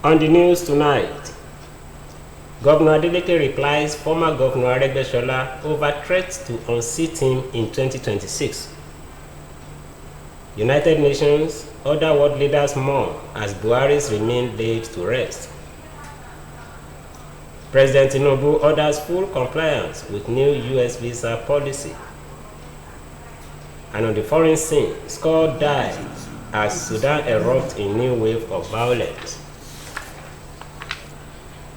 On the news tonight, Governor Adeleke replies former Governor Aregbesola over threats to unseat him in 2026. United Nations, other world leaders mourn as Buhari's remain laid to rest. President Tinubu orders full compliance with new US visa policy. And on the foreign scene, scores die as Sudan erupts in new wave of violence.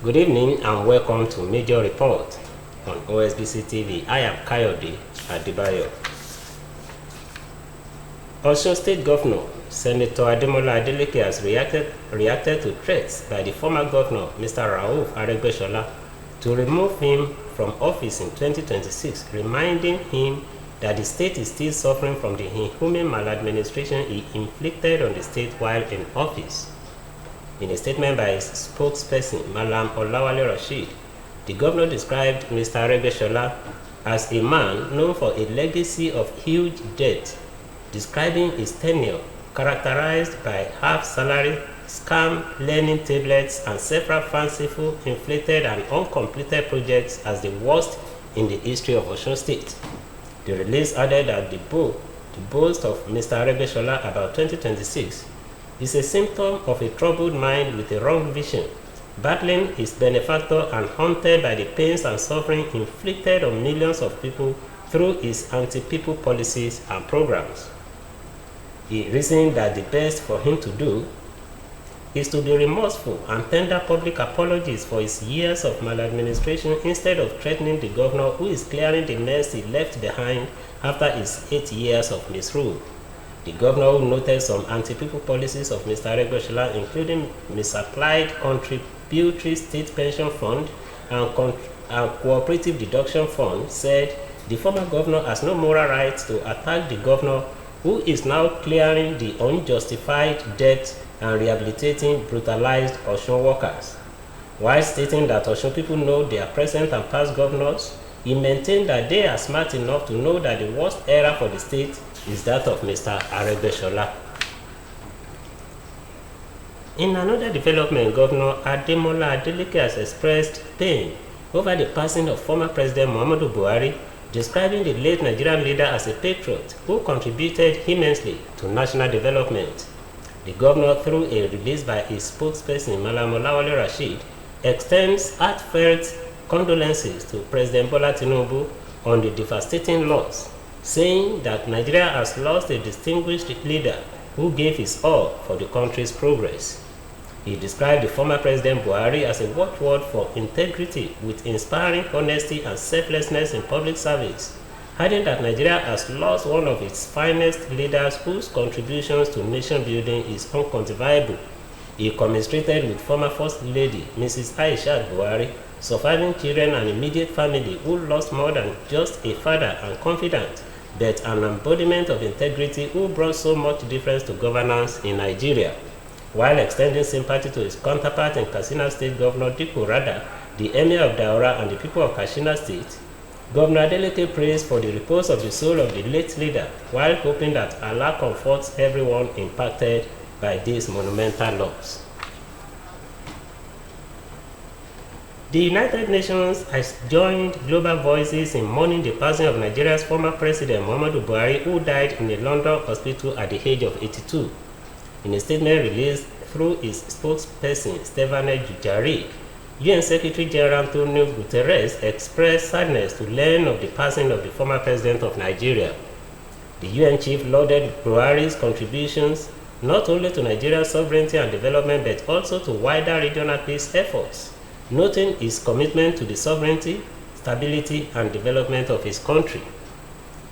Good evening and welcome to Major Report on OSBC TV. I am Kayode Adebayo. Osun State Governor Senator Adeleke has reacted to threats by the former governor, Mr. Rauf Aregbesola, to remove him from office in 2026, reminding him that the state is still suffering from the inhuman maladministration he inflicted on the state while in office. In a statement by his spokesperson, Malam Olawale Rashid, the governor described Mr. Aregbesola as a man known for a legacy of huge debt, describing his tenure characterized by half-salary, scam learning tablets, and several fanciful, inflated, and uncompleted projects as the worst in the history of Osun State. The release added that the boast of Mr. Aregbesola about 2026 is a symptom of a troubled mind with a wrong vision, battling his benefactor and haunted by the pains and suffering inflicted on millions of people through his anti-people policies and programs. He reasoned that the best for him to do is to be remorseful and tender public apologies for his years of maladministration instead of threatening the governor who is clearing the mess he left behind after his 8 years of misrule. The governor who noted some anti-people policies of Mr. Aregbesola, including misapplied contributory state pension fund and cooperative deduction fund, said the former governor has no moral right to attack the governor who is now clearing the unjustified debt and rehabilitating brutalized Osun workers. While stating that Osun people know their present and past governors, he maintained that they are smart enough to know that the worst era for the state is that of Mr. Aregbesola. In another development, Governor Adeleke has expressed pain over the passing of former President Muhammadu Buhari, describing the late Nigerian leader as a patriot who contributed immensely to national development. The governor, through a release by his spokesperson, Malam Olawale Rashid, extends heartfelt condolences to President Bola Tinubu on the devastating loss, saying that Nigeria has lost a distinguished leader who gave his all for the country's progress. He described the former President Buhari as a watchword for integrity with inspiring honesty and selflessness in public service, adding that Nigeria has lost one of its finest leaders whose contributions to nation building is unquantifiable. He commiserated with former First Lady Mrs. Aishat Buhari, surviving children and immediate family who lost more than just a father and confidant, but an embodiment of integrity who brought so much difference to governance in Nigeria. While extending sympathy to his counterpart in Katsina State, Governor Dikko Rada, the Emir of Daura, and the people of Katsina State, Governor Adeleke prays for the repose of the soul of the late leader, while hoping that Allah comforts everyone impacted by this monumental loss. The United Nations has joined global voices in mourning the passing of Nigeria's former President Muhammadu Buhari, who died in a London hospital at the age of 82. In a statement released through his spokesperson, Stephane Dujarric, UN Secretary General Antonio Guterres expressed sadness to learn of the passing of the former president of Nigeria. The UN chief lauded Buhari's contributions not only to Nigeria's sovereignty and development but also to wider regional peace efforts, noting his commitment to the sovereignty, stability, and development of his country.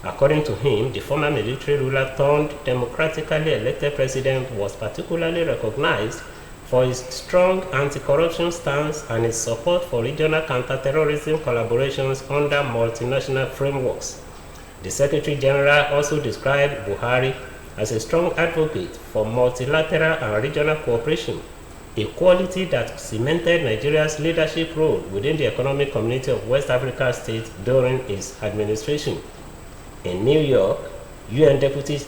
According to him, the former military ruler turned democratically elected president was particularly recognized for his strong anti-corruption stance and his support for regional counter-terrorism collaborations under multinational frameworks. The Secretary General also described Buhari as a strong advocate for multilateral and regional cooperation, a quality that cemented Nigeria's leadership role within the economic community of West Africa states during his administration. In New York, UN Deputy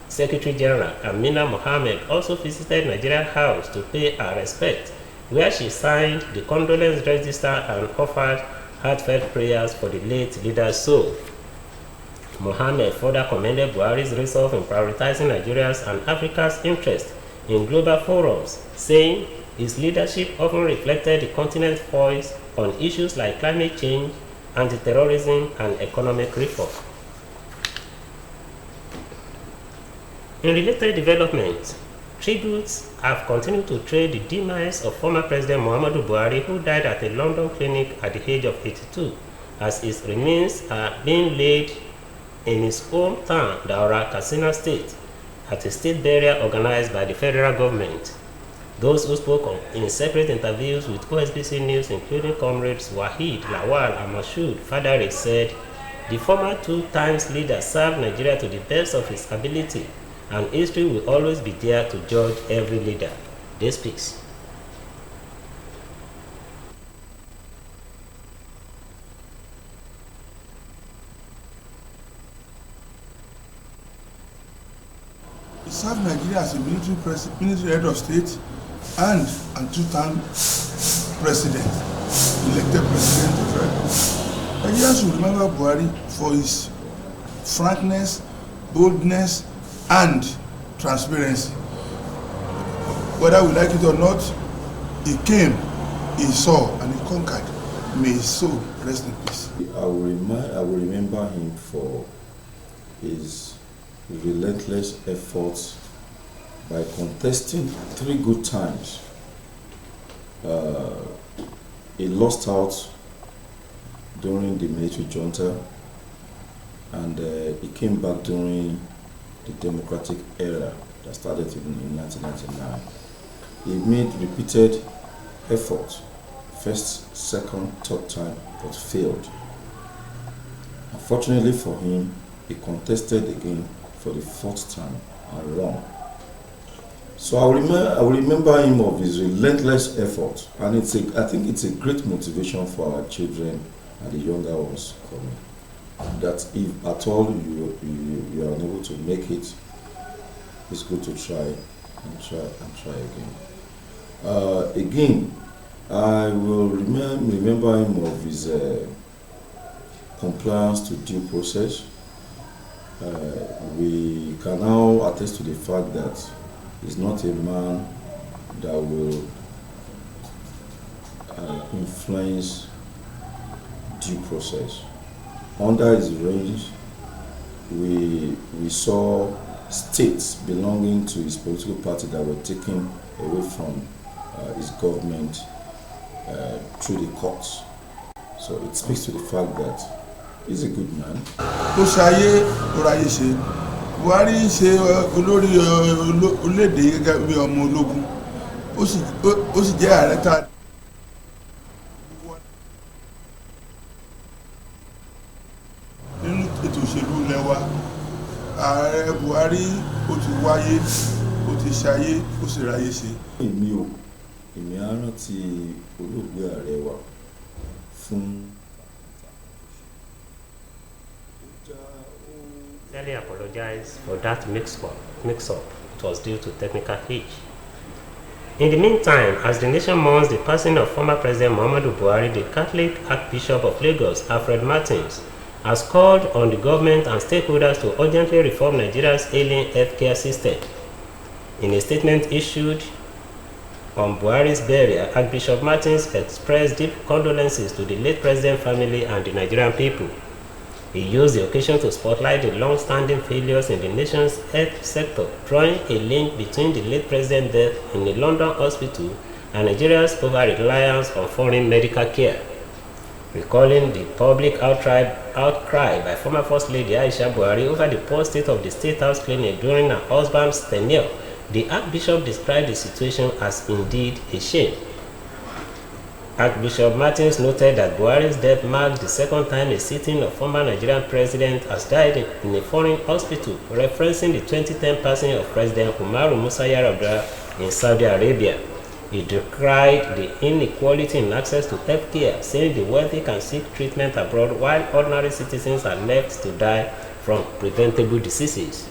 Secretary General Amina Mohammed also visited Nigeria House to pay her respect where she signed the condolence register and offered heartfelt prayers for the late leader's soul. Mohammed further commended Buhari's resolve in prioritizing Nigeria's and Africa's interests in global forums, saying his leadership often reflected the continent's voice on issues like climate change, anti-terrorism, and economic reform. In related developments, tributes have continued to trade the demise of former President Muhammadu Buhari, who died at a London clinic at the age of 82, as his remains are being laid in his hometown, Daura, Katsina State, at a state burial organized by the federal government. Those who spoke in separate interviews with OSBC News, including comrades Wahid, Lawal, and Mashood Fadare, said the former two-time leader served Nigeria to the best of his ability, and history will always be there to judge every leader. They speaks. He served Nigeria as a military head of state and two-time president, elected president of Nigeria. Nigerians should remember Buhari for his frankness, boldness, and transparency. Whether we like it or not, he came, he saw, and he conquered. May his soul rest in peace. I will remember him for his relentless efforts by contesting 3 good times. He lost out during the military junta, and he came back during the democratic era that started in 1999. He made repeated efforts, first, second, third time, but failed. Unfortunately for him, he contested again for the 4th time and won. So I will remember him of his relentless effort, and I think it's a great motivation for our children and the younger ones coming, that if at all you are unable to make it, it's good to try and try again. Again, I will remember him of his compliance to due process. We can now attest to the fact that he's not a man that will influence due process. Under his reign, we saw states belonging to his political party that were taken away from his government through the courts. So it speaks to the fact that he's a good man. Buhari ṣe olórí orílẹ̀-èdè gẹ́gẹ́ bí ọmọ ológun, ó sì jẹ́ ààrẹ tá nínú ètò òṣèlú ilẹ̀ wa. Ààrẹ Buhari ó ti wáyé, ó ti ṣayé, ó sì ráyé ṣe. Èmi á rántí olóògbé ààrẹ wa fún. Sincerely apologize for that mix-up. It was due to technical hitch. In the meantime, as the nation mourns the passing of former President Muhammadu Buhari, the Catholic Archbishop of Lagos, Alfred Martins, has called on the government and stakeholders to urgently reform Nigeria's ailing healthcare system. In a statement issued on Buhari's burial, Archbishop Martins expressed deep condolences to the late president family and the Nigerian people. He used the occasion to spotlight the long-standing failures in the nation's health sector, drawing a link between the late president's death in a London hospital and Nigeria's over-reliance on foreign medical care. Recalling the public outcry by former First Lady Aisha Buhari over the poor state of the State House clinic during her husband's tenure, the Archbishop described the situation as indeed a shame. Archbishop Martins noted that Buhari's death marked the 2nd time a sitting of former Nigerian president has died in a foreign hospital, referencing the 2010 passing of President Umaru Musa Yar'Adua in Saudi Arabia. He decried the inequality in access to health care, saying the wealthy can seek treatment abroad while ordinary citizens are left to die from preventable diseases.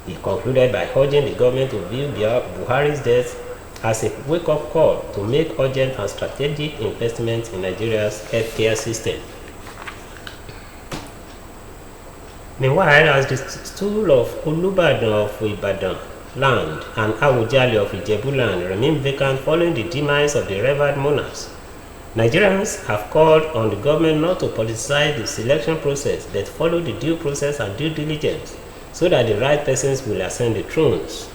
He concluded by urging the government to view Buhari's death as a wake-up call to make urgent and strategic investment in Nigeria's healthcare system. Meanwhile, as the stool of Olubadan of Ibadan land and Awujale of Ijebu land remain vacant following the demise of the revered monarchs, Nigerians have called on the government not to politicize the selection process but follow the due process and due diligence so that the right persons will ascend the thrones.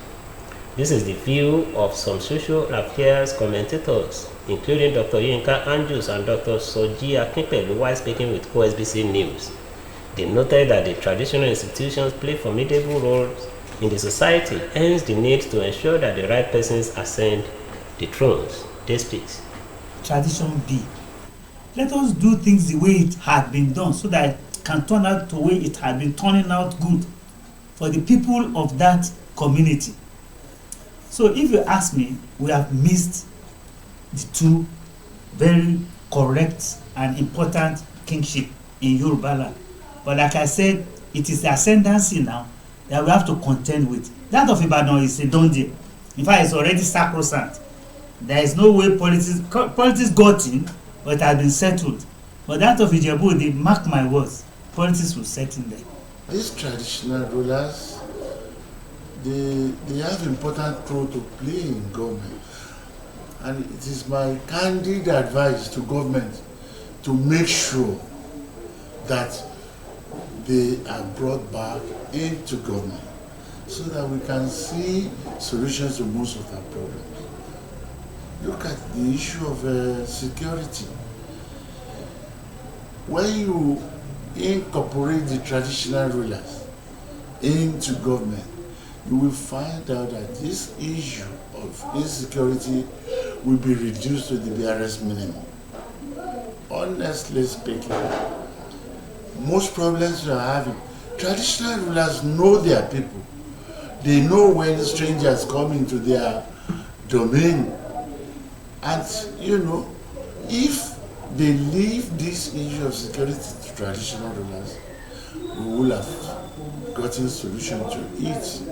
This is the view of some social affairs commentators, including Dr. Yinka Andrews and Dr. Soji Akinpelu, while speaking with OSBC News. They noted that the traditional institutions play formidable roles in the society, hence the need to ensure that the right persons ascend the thrones. They speak. Tradition B. Let us do things the way it had been done so that it can turn out the way it had been turning out good for the people of that community. So if you ask me, we have missed the two very correct and important kingship in Yoruba land. But like I said, it is the ascendancy now that we have to contend with. That of Ibadan is a done deal. In fact, it's already sacrosanct. There is no way politics got in, but it has been settled. But that of Ijebu, they mark my words, politics will set in there. These traditional rulers, they have important role to play in government, and it is my candid advice to government to make sure that they are brought back into government so that we can see solutions to most of our problems. Look at the issue of security. When you incorporate the traditional rulers into government, you will find out that this issue of insecurity will be reduced to the barest minimum. Honestly speaking, most problems we are having, traditional rulers know their people. They know when strangers come into their domain. And, you know, if they leave this issue of security to traditional rulers, we will have gotten a solution to it.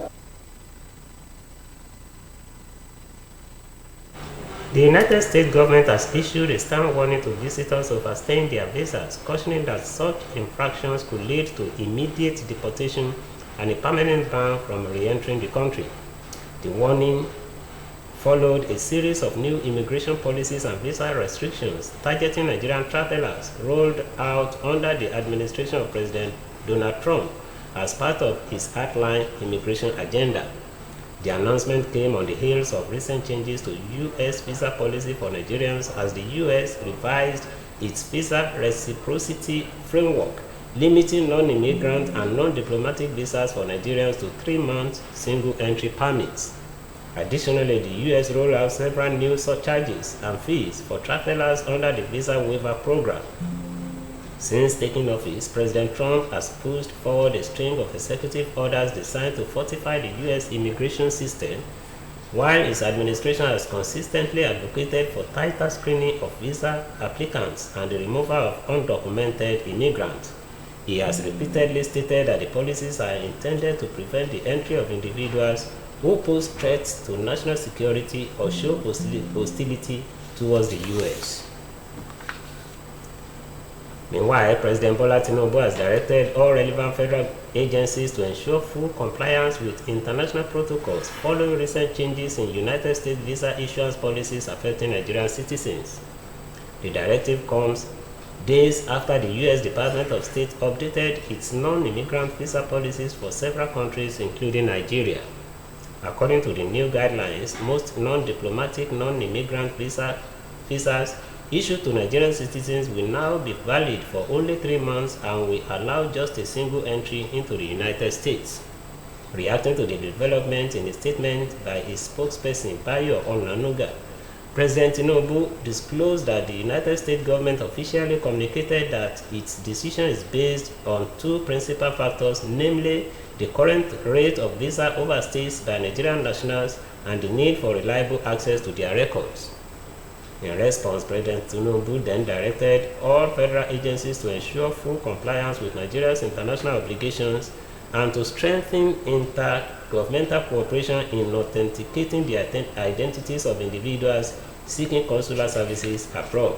The United States government has issued a stern warning to visitors overstaying their visas, cautioning that such infractions could lead to immediate deportation and a permanent ban from re-entering the country. The warning followed a series of new immigration policies and visa restrictions targeting Nigerian travelers rolled out under the administration of President Donald Trump as part of his outlined immigration agenda. The announcement came on the heels of recent changes to U.S. visa policy for Nigerians as the U.S. revised its visa reciprocity framework, limiting non-immigrant and non-diplomatic visas for Nigerians to 3-month single-entry permits. Additionally, the U.S. rolled out several new surcharges and fees for travelers under the visa waiver program. Since taking office, President Trump has pushed forward a string of executive orders designed to fortify the U.S. immigration system, while his administration has consistently advocated for tighter screening of visa applicants and the removal of undocumented immigrants. He has repeatedly stated that the policies are intended to prevent the entry of individuals who pose threats to national security or show hostility towards the U.S. Meanwhile, President Bola Tinubu has directed all relevant federal agencies to ensure full compliance with international protocols following recent changes in United States visa issuance policies affecting Nigerian citizens. The directive comes days after the U.S. Department of State updated its non-immigrant visa policies for several countries, including Nigeria. According to the new guidelines, most non-diplomatic, non-immigrant visas issued to Nigerian citizens will now be valid for only 3 months and will allow just a single entry into the United States. Reacting to the development in a statement by his spokesperson, Bayo Onanuga, President Tinubu disclosed that the United States government officially communicated that its decision is based on 2 principal factors, namely the current rate of visa overstays by Nigerian nationals and the need for reliable access to their records. In response, President Tinubu then directed all federal agencies to ensure full compliance with Nigeria's international obligations and to strengthen intergovernmental cooperation in authenticating the identities of individuals seeking consular services abroad.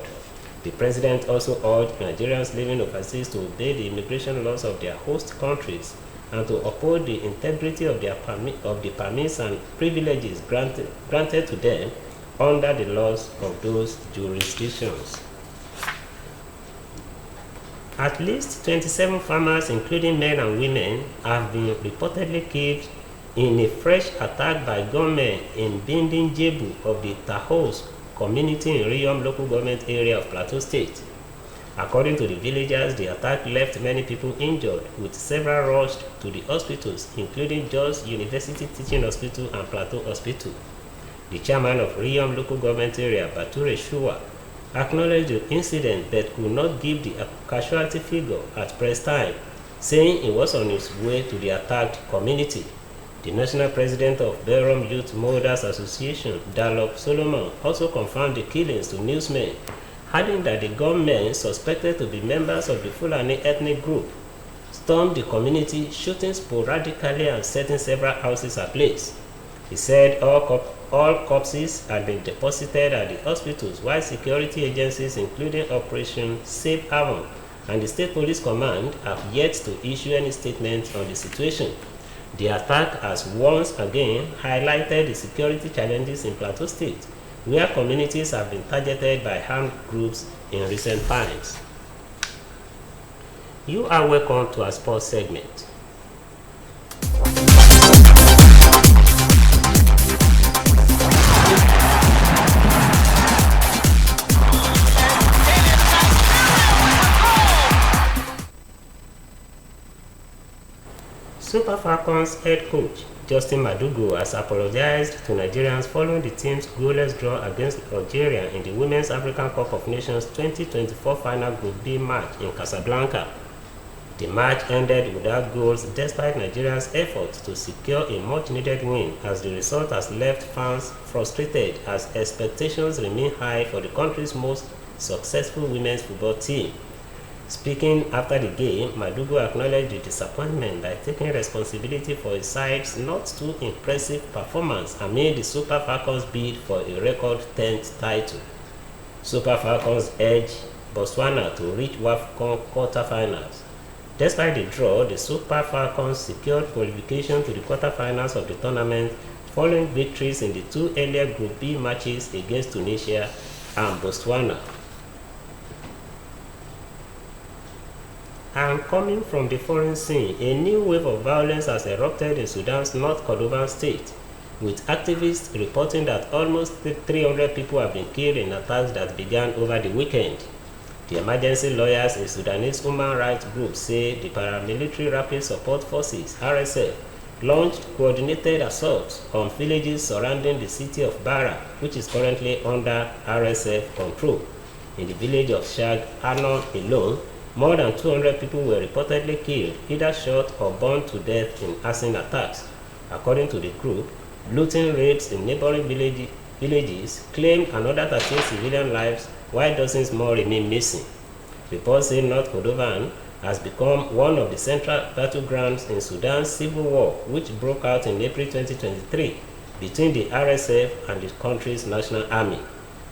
The president also urged Nigerians living overseas to obey the immigration laws of their host countries and to uphold the integrity of the permits and privileges granted to them under the laws of those jurisdictions. At least 27 farmers, including men and women, have been reportedly killed in a fresh attack by gunmen in Bindin Jebu of the Tahos community in Riyom local government area of Plateau State. According to the villagers, the attack left many people injured, with several rushed to the hospitals, including Jos University Teaching Hospital and Plateau Hospital. The chairman of Riyom local government area, Bature Shua, acknowledged the incident but could not give the casualty figure at press time, saying he was on his way to the attacked community. The national president of Berom Youth Molders Association, Dalop Solomon, also confirmed the killings to newsmen, adding that the gunmen, suspected to be members of the Fulani ethnic group, stormed the community, shooting sporadically and setting several houses ablaze. He said all corpses had been deposited at the hospitals, while security agencies including Operation Safe Haven and the State Police Command have yet to issue any statement on the situation. The attack has once again highlighted the security challenges in Plateau State, where communities have been targeted by armed groups in recent times. You are welcome to our sports segment. Super Falcons head coach Justin Madugu has apologized to Nigerians following the team's goalless draw against Algeria in the Women's African Cup of Nations 2024 final Group B match in Casablanca. The match ended without goals despite Nigeria's efforts to secure a much-needed win, as the result has left fans frustrated as expectations remain high for the country's most successful women's football team. Speaking after the game, Madugu acknowledged the disappointment by taking responsibility for his side's not too impressive performance amid the Super Falcons' bid for a record 10th title. Super Falcons edged Botswana to reach WAFCON quarterfinals. Despite the draw, the Super Falcons secured qualification to the quarterfinals of the tournament following victories in the two earlier Group B matches against Tunisia and Botswana. And coming from the foreign scene, a new wave of violence has erupted in Sudan's North Kordofan state, with activists reporting that almost 300 people have been killed in attacks that began over the weekend. The emergency lawyers in Sudanese human rights groups say the paramilitary Rapid Support Forces (RSF) launched coordinated assaults on villages surrounding the city of Bara, which is currently under RSF control. In the village of Shag Anon alone, more than 200 people were reportedly killed, either shot or burned to death in arson attacks. According to the group, looting raids in neighboring villages claimed another 13 civilian lives, while dozens more remain missing. Reports say North Kordofan has become one of the central battlegrounds in Sudan's civil war, which broke out in April 2023 between the RSF and the country's national army.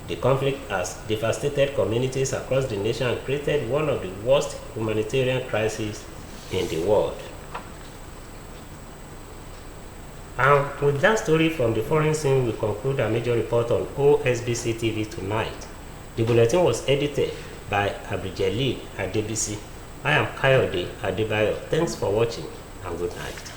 The conflict has devastated communities across the nation and created one of the worst humanitarian crises in the world. And with that story from the foreign scene, we conclude our major report on OSBC TV tonight. The bulletin was edited by Abdul Adebisi. I am Kayode Adebayo. Thanks for watching and good night.